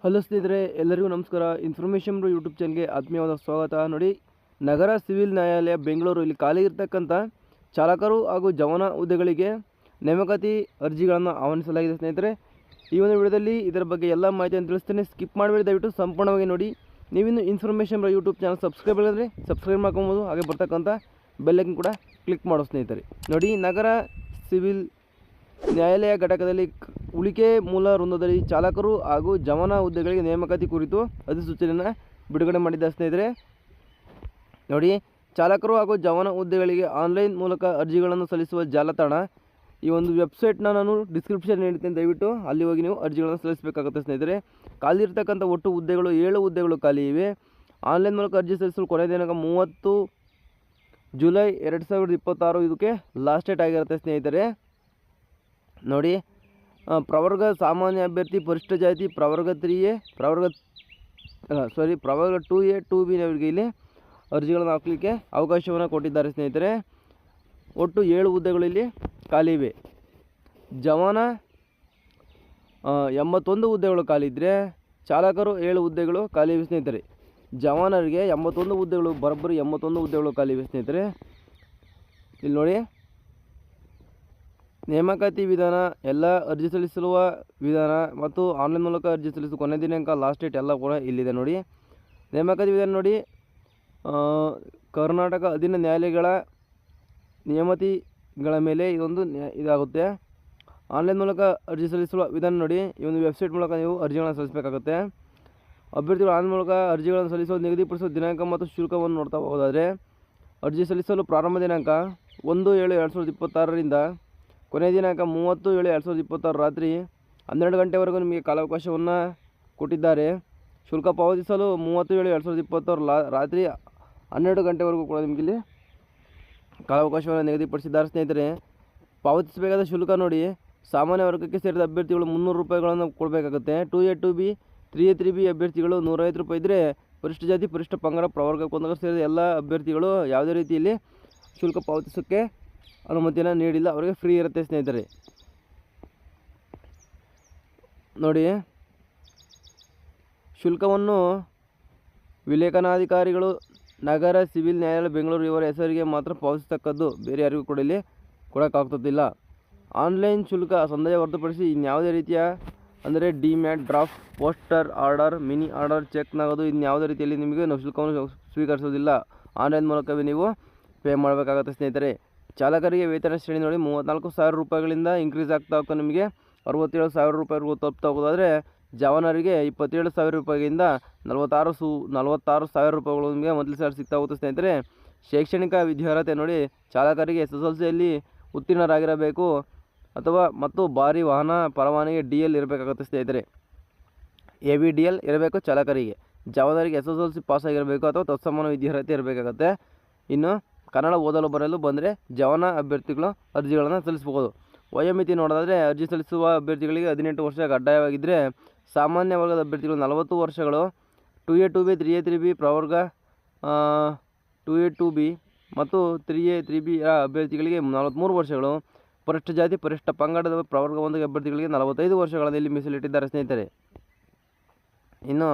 Hello ಸ್ನೇಹಿತರೆ, ಎಲ್ಲರಿಗೂ ನಮಸ್ಕಾರ. ಇನ್ಫಾರ್ಮೇಷನ್ ಯೂಟ್ಯೂಬ್ ಚಾನಲ್ಗೆ ಆತ್ಮೀಯವಾದ ಸ್ವಾಗತ. ನೋಡಿ, ನಗರ ಸಿವಿಲ್ ನ್ಯಾಯಾಲಯ ಬೆಂಗಳೂರು ಇಲ್ಲಿ ಖಾಲಿ ಇರತಕ್ಕಂಥ ಚಾಲಕರು ಹಾಗೂ ಜವಾನ ಹುದ್ದೆಗಳಿಗೆ ನೇಮಕಾತಿ ಅರ್ಜಿಗಳನ್ನು ಆಹ್ವಾನಿಸಲಾಗಿದೆ. ಸ್ನೇಹಿತರೆ, ಈ ಒಂದು ವಿಡಿಯೋದಲ್ಲಿ ಇದರ ಬಗ್ಗೆ ಎಲ್ಲ ಮಾಹಿತಿಯನ್ನು ತಿಳಿಸ್ತೇನೆ. ಸ್ಕಿಪ್ ಮಾಡಬೇಡಿ, ದಯವಿಟ್ಟು ಸಂಪೂರ್ಣವಾಗಿ ನೋಡಿ. ನೀವಿನ್ನು ಇನ್ಫಾರ್ಮೇಷನ್ ಯೂಟ್ಯೂಬ್ ಚಾನಲ್ ಸಬ್ಸ್ಕ್ರೈಬ್ ಆಗಿದ್ರೆ ಸಬ್ಸ್ಕ್ರೈಬ್ ಮಾಡ್ಕೊಬೋದು, ಹಾಗೆ ಬರ್ತಕ್ಕಂಥ ಬೆಲ್ಲೈಕನ್ ಕೂಡ ಕ್ಲಿಕ್ ಮಾಡೋ. ಸ್ನೇಹಿತರೆ ನೋಡಿ, ನಗರ ಸಿವಿಲ್ ನ್ಯಾಯಾಲಯ ಘಟಕದಲ್ಲಿ ಉಳಿಕೆ ಮೂಲ ವೃಂದದಲ್ಲಿ ಚಾಲಕರು ಹಾಗೂ ಜವಾನ ಹುದ್ದೆಗಳಿಗೆ ನೇಮಕಾತಿ ಕುರಿತು ಅಧಿಸೂಚನೆಯನ್ನು ಬಿಡುಗಡೆ ಮಾಡಿದ್ದ. ಸ್ನೇಹಿತರೆ ನೋಡಿ, ಚಾಲಕರು ಹಾಗೂ ಜವಾನ ಹುದ್ದೆಗಳಿಗೆ ಆನ್ಲೈನ್ ಮೂಲಕ ಅರ್ಜಿಗಳನ್ನು ಸಲ್ಲಿಸುವ ಜಾಲತಾಣ, ಈ ಒಂದು ವೆಬ್ಸೈಟ್ನ ನಾನು ಡಿಸ್ಕ್ರಿಪ್ಷನ್ ನೀಡ್ತೇನೆ. ದಯವಿಟ್ಟು ಅಲ್ಲಿ ಹೋಗಿ ನೀವು ಅರ್ಜಿಗಳನ್ನು ಸಲ್ಲಿಸಬೇಕಾಗುತ್ತೆ. ಸ್ನೇಹಿತರೆ, ಖಾಲಿ ಇರ್ತಕ್ಕಂಥ ಒಟ್ಟು ಹುದ್ದೆಗಳು 7 ಹುದ್ದೆಗಳು ಖಾಲಿ ಇವೆ. ಆನ್ಲೈನ್ ಮೂಲಕ ಅರ್ಜಿ ಸಲ್ಲಿಸಲು ಕೊನೆಯ ದಿನಾಂಕ 30 ಜುಲೈ 2026 ಇದಕ್ಕೆ ಲಾಸ್ಟ್ ಡೇಟ್ ಆಗಿರುತ್ತೆ. ಸ್ನೇಹಿತರೆ ನೋಡಿ, ಪ್ರವರ್ಗ ಸಾಮಾನ್ಯ ಅಭ್ಯರ್ಥಿ, ಪರಿಶಿಷ್ಟ ಜಾತಿ, ಪ್ರವರ್ಗ 3A, ಪ್ರವರ್ಗ 2A 2B ಅವರಿಗೆ ಇಲ್ಲಿ ಅರ್ಜಿಗಳನ್ನು ಹಾಕಲಿಕ್ಕೆ ಅವಕಾಶವನ್ನು ಕೊಟ್ಟಿದ್ದಾರೆ. ಸ್ನೇಹಿತರೆ, ಒಟ್ಟು 7 ಹುದ್ದೆಗಳು ಇಲ್ಲಿ ಖಾಲಿ ಇವೆ. ಜವಾನ 81 ಹುದ್ದೆಗಳು ಖಾಲಿ ಇದ್ದರೆ ಚಾಲಕರು 7 ಹುದ್ದೆಗಳು ಖಾಲಿ ಇವೆ. ಸ್ನೇಹಿತರೆ, ಜವಾನರಿಗೆ 81 ಹುದ್ದೆಗಳು, ಬರೋಬ್ಬರಿ 81 ಹುದ್ದೆಗಳು ಖಾಲಿ ಇವೆ. ಸ್ನೇಹಿತರೆ, ಇಲ್ಲಿ ನೋಡಿ, ನೇಮಕಾತಿ ವಿಧಾನ, ಎಲ್ಲ ಅರ್ಜಿ ಸಲ್ಲಿಸುವ ವಿಧಾನ ಮತ್ತು ಆನ್ಲೈನ್ ಮೂಲಕ ಅರ್ಜಿ ಸಲ್ಲಿಸುವ ಕೊನೆ ದಿನಾಂಕ, ಲಾಸ್ಟ್ ಡೇಟ್ ಎಲ್ಲ ಕೂಡ ಇಲ್ಲಿದೆ. ನೋಡಿ, ನೇಮಕಾತಿ ವಿಧಾನ ನೋಡಿ, ಕರ್ನಾಟಕ ಅಧೀನ ನ್ಯಾಯಾಲಯಗಳ ನೇಮತಿಗಳ ಮೇಲೆ ಇದೊಂದು ಇದಾಗುತ್ತೆ. ಆನ್ಲೈನ್ ಮೂಲಕ ಅರ್ಜಿ ಸಲ್ಲಿಸುವ ವಿಧಾನ ನೋಡಿ, ಈ ಒಂದು ವೆಬ್ಸೈಟ್ ಮೂಲಕ ನೀವು ಅರ್ಜಿಗಳನ್ನು ಸಲ್ಲಿಸಬೇಕಾಗುತ್ತೆ. ಅಭ್ಯರ್ಥಿಗಳು ಆನ್ಲೈನ್ ಮೂಲಕ ಅರ್ಜಿಗಳನ್ನು ಸಲ್ಲಿಸಲು ನಿಗದಿಪಡಿಸುವ ದಿನಾಂಕ ಮತ್ತು ಶುಲ್ಕವನ್ನು ನೋಡ್ತಾ ಹೋಗೋದಾದರೆ, ಅರ್ಜಿ ಸಲ್ಲಿಸಲು ಪ್ರಾರಂಭ ದಿನಾಂಕ 1/7/2026ರಿಂದ ಕೊನೆಯ ದಿನಾಂಕ 30/7/2026 ರಾತ್ರಿ 12 ಗಂಟೆವರೆಗೂ ನಿಮಗೆ ಕಾಲಾವಕಾಶವನ್ನು ಕೊಟ್ಟಿದ್ದಾರೆ. ಶುಲ್ಕ ಪಾವತಿಸಲು 30/7/2026 ರಾತ್ರಿ 12 ಗಂಟೆವರೆಗೂ ಕೂಡ ನಿಮಗೆ ಇಲ್ಲಿ ಕಾಲಾವಕಾಶವನ್ನು ನಿಗದಿಪಡಿಸಿದ್ದಾರೆ. ಸ್ನೇಹಿತರೆ, ಪಾವತಿಸಬೇಕಾದ ಶುಲ್ಕ ನೋಡಿ, ಸಾಮಾನ್ಯ ವರ್ಗಕ್ಕೆ ಸೇರಿದ ಅಭ್ಯರ್ಥಿಗಳು 300 ರೂಪಾಯಿಗಳನ್ನು ಕೊಡಬೇಕಾಗುತ್ತೆ. 2A 2B 3A 3B ಅಭ್ಯರ್ಥಿಗಳು 150 ರೂಪಾಯಿ ಇದ್ದರೆ, ಪರಿಶಿಷ್ಟ ಜಾತಿ, ಪರಿಶಿಷ್ಟ ಪಂಗಡ, ಪ್ರವರ್ಗಕ್ಕೆ ಸೇರಿದ ಎಲ್ಲ ಅಭ್ಯರ್ಥಿಗಳು ಯಾವುದೇ ರೀತಿಯಲ್ಲಿ ಶುಲ್ಕ ಪಾವತಿಸೋಕ್ಕೆ ಅನುಮತಿಯನ್ನು ನೀಡಿಲ್ಲ, ಅವರಿಗೆ ಫ್ರೀ ಇರುತ್ತೆ. ಸ್ನೇಹಿತರೆ ನೋಡಿ, ಶುಲ್ಕವನ್ನು ವಿಲೇಖನಾಧಿಕಾರಿಗಳು, ನಗರ ಸಿವಿಲ್ ನ್ಯಾಯಾಲಯ ಬೆಂಗಳೂರು ಇವರ ಹೆಸರಿಗೆ ಮಾತ್ರ ಪಾವತಿಸತಕ್ಕದ್ದು, ಬೇರೆ ಯಾರಿಗೂ ಕೂಡ ಇಲ್ಲಿ ಕೊಡೋಕ್ಕಾಗ್ತದಿಲ್ಲ. ಆನ್ಲೈನ್ ಶುಲ್ಕ ಸಂದೇಹ ಹೊರತುಪಡಿಸಿ ಇನ್ಯಾವುದೇ ರೀತಿಯ, ಅಂದರೆ demat, draft, postal order, money order, cheque ನಗದು, ಇನ್ಯಾವುದೇ ರೀತಿಯಲ್ಲಿ ನಿಮಗೆ ನಾವು ಶುಲ್ಕವನ್ನು ಸ್ವೀಕರಿಸೋದಿಲ್ಲ. ಆನ್ಲೈನ್ ಮೂಲಕವೇ ನೀವು ಪೇ ಮಾಡಬೇಕಾಗುತ್ತೆ. ಸ್ನೇಹಿತರೆ, ಚಾಲಕರಿಗೆ ವೇತನ ಶ್ರೇಣಿ ನೋಡಿ, 34,000 ರೂಪಾಯಿಗಳಿಂದ ಇನ್ಕ್ರೀಸ್ ಆಗ್ತಾ ಹೋಗ್ತಾ ನಿಮಗೆ 67,000 ರೂಪಾಯಿವರೆಗೂ ತಲುಪ್ತಾ ಹೋಗೋದಾದರೆ, ಜವಾನರಿಗೆ 27,000 ರೂಪಾಯಿಯಿಂದ 46,000 ರೂಪಾಯಿಗಳು ನಿಮಗೆ ಮಂತ್ಲಿ ಸ್ಯಾಲರಿ ಸಿಗ್ತಾ ಹೋಗುತ್ತೆ. ಸ್ನೇಹಿತರೆ, ಶೈಕ್ಷಣಿಕ ವಿದ್ಯಾರ್ಹತೆ ನೋಡಿ, ಚಾಲಕರಿಗೆ SSLCಯಲ್ಲಿ ಉತ್ತೀರ್ಣರಾಗಿರಬೇಕು ಮತ್ತು ಭಾರಿ ವಾಹನ ಪರವಾನಗಿ DL ಇರಬೇಕಾಗುತ್ತೆ. ಸ್ನೇಹಿತರೆ, AVDL ಇರಬೇಕು ಚಾಲಕರಿಗೆ. ಜವಾನರಿಗೆ SSLC ಪಾಸ್ ಆಗಿರಬೇಕು ಅಥವಾ ತತ್ಸಮಾನ ವಿದ್ಯಾರ್ಹತೆ ಇರಬೇಕಾಗುತ್ತೆ. ಇನ್ನು ಕನ್ನಡ ಓದಲು ಬರಲು ಬಂದರೆ ಜವಾನ ಅಭ್ಯರ್ಥಿಗಳು ಅರ್ಜಿಗಳನ್ನು ಸಲ್ಲಿಸಬಹುದು. ವಯೋಮಿತಿ ನೋಡೋದಾದರೆ, ಅರ್ಜಿ ಸಲ್ಲಿಸುವ ಅಭ್ಯರ್ಥಿಗಳಿಗೆ 18 ವರ್ಷ ಕಡ್ಡಾಯವಾಗಿದ್ದರೆ, ಸಾಮಾನ್ಯ ವರ್ಗದ ಅಭ್ಯರ್ಥಿಗಳು 40 ವರ್ಷಗಳು, 2A 2B 3A 3B ಪ್ರವರ್ಗ 2A 2B ಮತ್ತು 3A 3B ಅಭ್ಯರ್ಥಿಗಳಿಗೆ 43 ವರ್ಷಗಳು, ಪರಿಶಿಷ್ಟ ಜಾತಿ, ಪರಿಶಿಷ್ಟ ಪಂಗಡದ ಪ್ರವರ್ಗ 1 ಅಭ್ಯರ್ಥಿಗಳಿಗೆ 45 ವರ್ಷಗಳನ್ನು ಇಲ್ಲಿ ಮೀಸಲಿಟ್ಟಿದ್ದಾರೆ. ಸ್ನೇಹಿತರೆ, ಇನ್ನು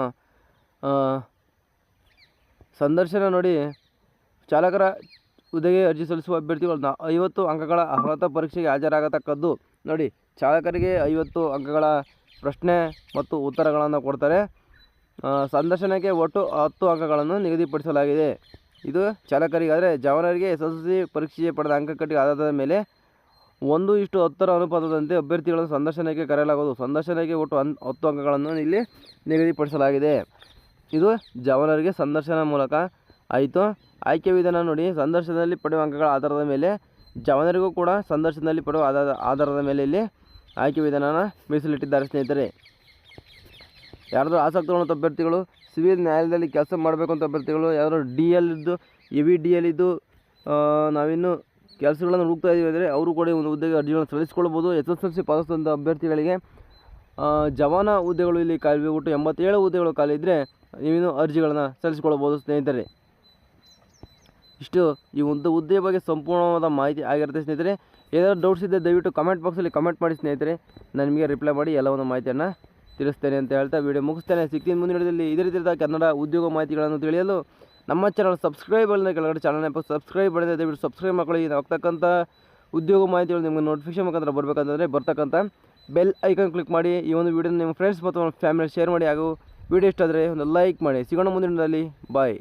ಸಂದರ್ಶನ ನೋಡಿ, ಚಾಲಕರ ಹುದ್ದೆಗೆ ಅರ್ಜಿ ಸಲ್ಲಿಸುವ ಅಭ್ಯರ್ಥಿಗಳು 50 ಅಂಕಗಳ ಅರ್ಹತಾ ಪರೀಕ್ಷೆಗೆ ಹಾಜರಾಗತಕ್ಕದ್ದು. ನೋಡಿ, ಚಾಲಕರಿಗೆ 50 ಅಂಕಗಳ ಪ್ರಶ್ನೆ ಮತ್ತು ಉತ್ತರಗಳನ್ನು ಕೊಡ್ತಾರೆ. ಸಂದರ್ಶನಕ್ಕೆ ಒಟ್ಟು 10 ಅಂಕಗಳನ್ನು ನಿಗದಿಪಡಿಸಲಾಗಿದೆ. ಇದು ಚಾಲಕರಿಗಾದರೆ, ಜವಾನರಿಗೆ SSLC ಪರೀಕ್ಷೆಗೆ ಪಡೆದ ಅಂಕಗಟ್ಟಿಗೆ ಆಧಾರದ ಮೇಲೆ 1:10 ಅನುಪಾತದಂತೆ ಅಭ್ಯರ್ಥಿಗಳನ್ನು ಸಂದರ್ಶನಕ್ಕೆ ಕರೆಯಲಾಗುವುದು. ಸಂದರ್ಶನಕ್ಕೆ ಒಟ್ಟು 10 ಅಂಕಗಳನ್ನು ಇಲ್ಲಿ ನಿಗದಿಪಡಿಸಲಾಗಿದೆ. ಇದು ಜವಾನರಿಗೆ ಸಂದರ್ಶನ ಮೂಲಕ ಆಯಿತು. ಆಯ್ಕೆ ವಿಧಾನ ನೋಡಿ, ಸಂದರ್ಶನದಲ್ಲಿ ಪಡೆಯುವ ಅಂಕಗಳ ಆಧಾರದ ಮೇಲೆ ಜವಾನರಿಗೂ ಕೂಡ ಸಂದರ್ಶನದಲ್ಲಿ ಪಡೆಯುವ ಆಧಾರದ ಮೇಲೆ ಇಲ್ಲಿ ಆಯ್ಕೆ ವಿಧಾನನ ಮೀಸಲಿಟ್ಟಿದ್ದಾರೆ. ಸ್ನೇಹಿತರೆ, ಯಾರಾದರೂ ಆಸಕ್ತಗೊಂಡ ಅಭ್ಯರ್ಥಿಗಳು, ಸಿವಿಲ್ ನ್ಯಾಯಾಲಯದಲ್ಲಿ ಕೆಲಸ ಮಾಡಬೇಕು ಅಂತ ಅಭ್ಯರ್ಥಿಗಳು, ಯಾರಾದರೂ DL ಇದ್ದು AVDL ಇದ್ದು ನಾವಿನ್ನು ಕೆಲಸಗಳನ್ನು ಹುಡುಕ್ತಾ ಇದ್ದೀವಿ ಅಂದರೆ ಅವರು ಕೂಡ ಒಂದು ಹುದ್ದೆಗೆ ಅರ್ಜಿಗಳನ್ನು ಸಲ್ಲಿಸ್ಕೊಳ್ಬೋದು. SSLC ಪಾಸಾದಂಥ ಅಭ್ಯರ್ಥಿಗಳಿಗೆ ಜವಾನ ಹುದ್ದೆಗಳು ಇಲ್ಲಿ ಖಾಲಿ ಒಟ್ಟು 87 ಹುದ್ದೆಗಳು ಖಾಲಿ ಇದ್ದರೆ ನೀವಿನ್ನು ಅರ್ಜಿಗಳನ್ನು ಸಲ್ಲಿಸ್ಕೊಳ್ಬೋದು. ಸ್ನೇಹಿತರೆ, ಇಷ್ಟು ಈ ಒಂದು ಹುದ್ದೆಯ ಬಗ್ಗೆ ಸಂಪೂರ್ಣವಾದ ಮಾಹಿತಿ ಆಗಿರುತ್ತೆ. ಸ್ನೇಹಿತರೆ, ಏನಾದರೂ ಡೌಟ್ಸ್ ಇದ್ದರೆ ದಯವಿಟ್ಟು ಕಮೆಂಟ್ ಬಾಕ್ಸಲ್ಲಿ ಕಮೆಂಟ್ ಮಾಡಿ ಸ್ನೇಹಿತರೆ, ನಾನು ನಿಮಗೆ ರಿಪ್ಲೈ ಮಾಡಿ ಎಲ್ಲವನ್ನು ಮಾಹಿತಿಯನ್ನು ತಿಳಿಸ್ತೇನೆ ಅಂತ ಹೇಳ್ತಾ ವಿಡಿಯೋ ಮುಗಿಸ್ತೇನೆ. ಸಿಗ್ತೀನಿ ಮುಂದಿನ ವಿಡಿಯೋದಲ್ಲಿ ಇದೇ ರೀತಿಯಾದ ಕನ್ನಡ ಉದ್ಯೋಗ ಮಾಹಿತಿಗಳನ್ನು ತಿಳಿಯಲು ನಮ್ಮ ಚಾನಲ್ ಸಬ್ಸ್ಕ್ರೈಬ್ ಮಾಡಿದ ಕೆಳಗಡೆ ಚಾನಲ್ನ ಸಬ್ಸ್ಕ್ರೈಬ್ ಮಾಡಿದೆ, ದಯವಿಟ್ಟು ಸಬ್ಸ್ಕ್ರೈಬ್ ಮಾಡ್ಕೊಳ್ಳಿ. ಆಗ್ತಕ್ಕಂಥ ಉದ್ಯೋಗ ಮಾಹಿತಿಗಳು ನಿಮಗೆ ನೋಟಿಫಿಕೇಶನ್ ಮುಖಾಂತರ ಬರಬೇಕಂತಂದರೆ ಬರ್ತಕ್ಕಂಥ ಬೆಲ್ ಐಕಾನ್ ಕ್ಲಿಕ್ ಮಾಡಿ. ಈ ಒಂದು ವಿಡಿಯೋನ ನಿಮ್ಮ ಫ್ರೆಂಡ್ಸ್ ಮತ್ತು ಫ್ಯಾಮಿಲಿ ಶೇರ್ ಮಾಡಿ ಹಾಗೂ ವಿಡಿಯೋ ಇಷ್ಟ ಆದರೆ ಒಂದು ಲೈಕ್ ಮಾಡಿ. ಸಿಗೋಣ ಮುಂದಿನ ವಿಡಿಯೋದಲ್ಲಿ. ಬಾಯ್.